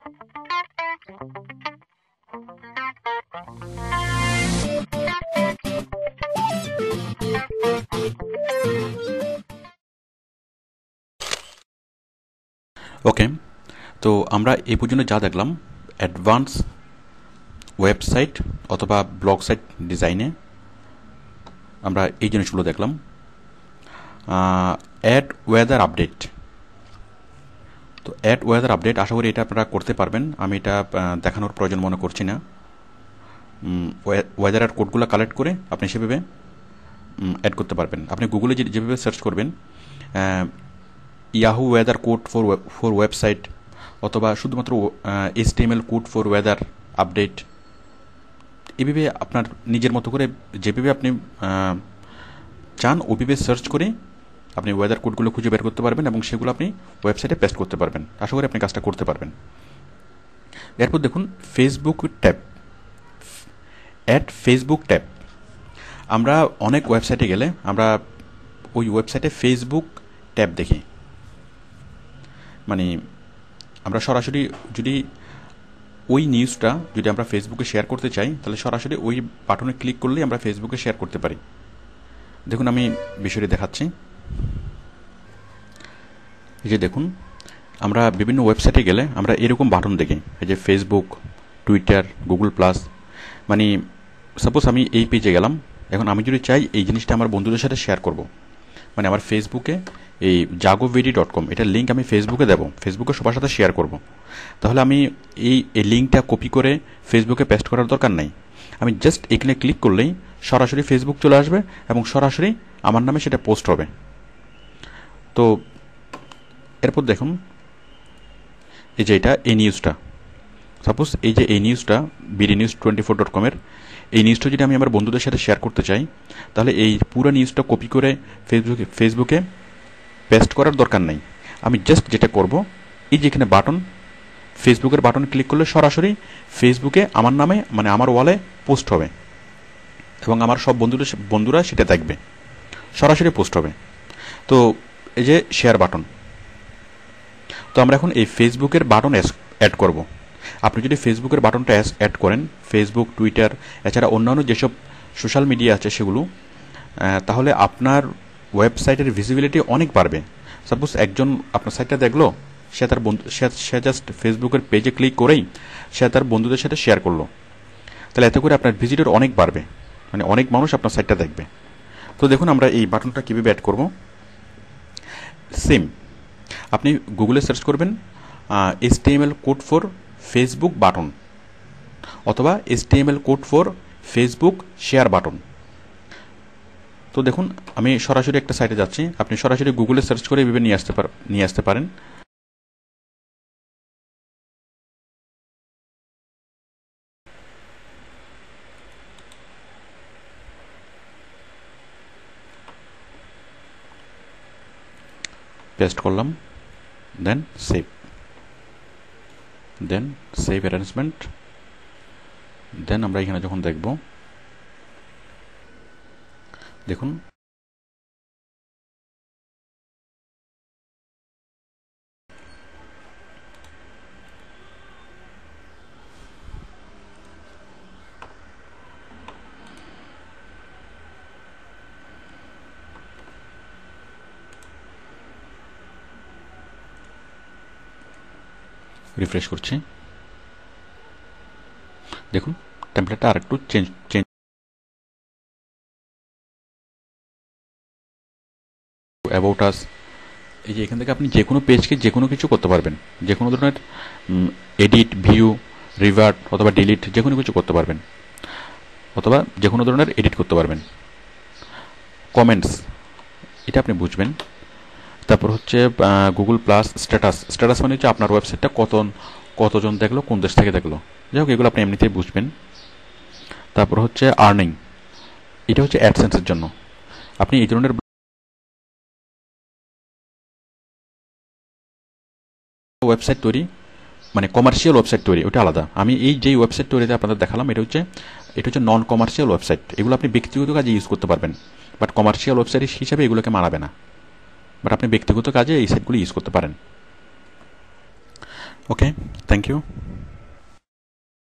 ওকে, তো আমরা এই পর্যন্ত যা দেখলাম অ্যাডভান্স ওয়েবসাইট অথবা ব্লগ সাইট ডিজাইনে আমরা এই জিনিসগুলো দেখলাম। অ্যাড ওয়েদার আপডেট, তো অ্যাড ওয়েদার আপডেট আশা করি এটা আপনারা করতে পারবেন, আমি এটা দেখানোর প্রয়োজন মনে করছি না। ওয়েদারের কোডগুলো কালেক্ট করে আপনি সেভাবে অ্যাড করতে পারবেন। আপনি গুগলে যেভাবে সার্চ করবেন Yahoo weather code for website অথবা শুধুমাত্র HTML code for weather update, এভাবে আপনার নিজের মতো করে যেভাবে আপনি চান ওইভাবে সার্চ করে আপনি ওয়েদার কোডগুলো খুঁজে বের করতে পারবেন এবং সেগুলো আপনি ওয়েবসাইটে পেস্ট করতে পারবেন। আশা করি আপনি কাজটা করতে পারবেন। এরপর দেখুন Facebook tab, ad Facebook tab. আমরা অনেক ওয়েবসাইটে গেলে আমরা ওই ওয়েবসাইটে ফেসবুক ট্যাব দেখি, মানে আমরা সরাসরি যদি ওই নিউজটা যদি আমরা ফেসবুকে শেয়ার করতে চাই তাহলে সরাসরি ওই বাটনে ক্লিক করলেই আমরা ফেসবুকে শেয়ার করতে পারি। দেখুন আমি বিষয়টি দেখাচ্ছি। এই যে দেখুন আমরা বিভিন্ন ওয়েবসাইটে গেলে আমরা এরকম বাটন দেখি, এই যে ফেসবুক, টুইটার, গুগল প্লাস। মানে সাপোজ আমি এই পেজে গেলাম, এখন আমি যদি চাই এই জিনিসটা আমার বন্ধুদের সাথে শেয়ার করব, মানে আমার ফেসবুকে এই jagovedi.com এটার লিঙ্ক আমি ফেসবুকে দেবো, ফেসবুকে সবার সাথে শেয়ার করব, তাহলে আমি এই লিঙ্কটা কপি করে ফেসবুকে পেস্ট করার দরকার নাই। আমি জাস্ট এখানে ক্লিক করলেই সরাসরি ফেসবুক চলে আসবে এবং সরাসরি আমার নামে সেটা পোস্ট হবে। তো এরপর দেখুন এই যে এটা এই নিউজটা, সাপোজ এই যে এই নিউজটা bdnews24.com এর এই নিউজটা যদি আমি আমার বন্ধুদের সাথে শেয়ার করতে চাই তাহলে এই পুরো নিউজটা কপি করে ফেসবুকে পেস্ট করার দরকার নেই। আমি জাস্ট যেটা করব এই যে এখানে বাটন, ফেসবুকের বাটন ক্লিক করলে সরাসরি ফেসবুকে আমার নামে মানে আমার ওয়ালে পোস্ট হবে এবং আমার সব বন্ধুরা সেটা দেখবে, সরাসরি পোস্ট হবে। তো এই যে শেয়ার বাটন, তো আমরা এখন এই ফেসবুকের বাটন অ্যাড করব। আপনি যদি ফেসবুকের বাটনটা অ্যাড করেন, ফেসবুক, টুইটার এছাড়া অন্যান্য যেসব সোশ্যাল মিডিয়া আছে সেগুলো, তাহলে আপনার ওয়েবসাইটের ভিজিবিলিটি অনেক বাড়বে। সাপোজ একজন আপনার সাইটটা দেখলো, সে জাস্ট ফেসবুকের পেজে ক্লিক করেই সে তার বন্ধুদের সাথে শেয়ার করলো, তাহলে এতে করে আপনার ভিজিটর অনেক বাড়বে, মানে অনেক মানুষ আপনার সাইটটা দেখবে। তো দেখুন আমরা এই বাটনটা কীভাবে অ্যাড করব। সেম আপনি গুগলে সার্চ করবেন HTML code for Facebook button অথবা HTML code for Facebook share button. তো দেখুন আমি সরাসরি একটা সাইটে যাচ্ছি, আপনি সরাসরি গুগলে সার্চ করে এভাবে নিয়ে আসতে পারেন। পেস্ট করলাম, দেন সেভ অ্যারেঞ্জমেন্ট। দেন আমরা এখানে যখন দেখব, দেখুন রিফ্রেশ করছি, দেখুন টেমপ্লেটটা আরেকটু চেঞ্জ অ্যাবাউট আস। এই যে এখান থেকে আপনি যে কোনো পেজকে যে কোনো কিছু করতে পারবেন, যে কোনো ধরনের এডিট, ভিউ, রিভার্ট অথবা ডিলিট যে কোনো কিছু করতে পারবেন, অথবা যে কোনো ধরনের এডিট করতে পারবেন। কমেন্টস এটা আপনি বুঝবেন। তারপর হচ্ছে গুগল প্লাস স্ট্যাটাস মানে হচ্ছে আপনার ওয়েবসাইটটা কতজন দেখলো, কোন দেশ থেকে দেখলো, যাই হোক এগুলো আপনি এমনিতেই বুঝবেন। তারপর হচ্ছে আর্নিং, এটা হচ্ছে অ্যাডসেন্সের জন্য। আপনি এই ধরনের ওয়েবসাইট তৈরি মানে কমার্শিয়াল ওয়েবসাইট তৈরি, ওটা আলাদা। আমি এই যেই ওয়েবসাইট তৈরিতে আপনাদের দেখালাম এটা হচ্ছে নন কমার্শিয়াল ওয়েবসাইট। এগুলো আপনি ব্যক্তিগত কাজে ইউজ করতে পারবেন, বাট কমার্শিয়াল ওয়েবসাইট হিসাবে এগুলোকে মানাবে না, বাট আপনি ব্যক্তিগত কাজে এই সাইটগুলো ইউজ করতে পারেন। ওকে, থ্যাংক ইউ।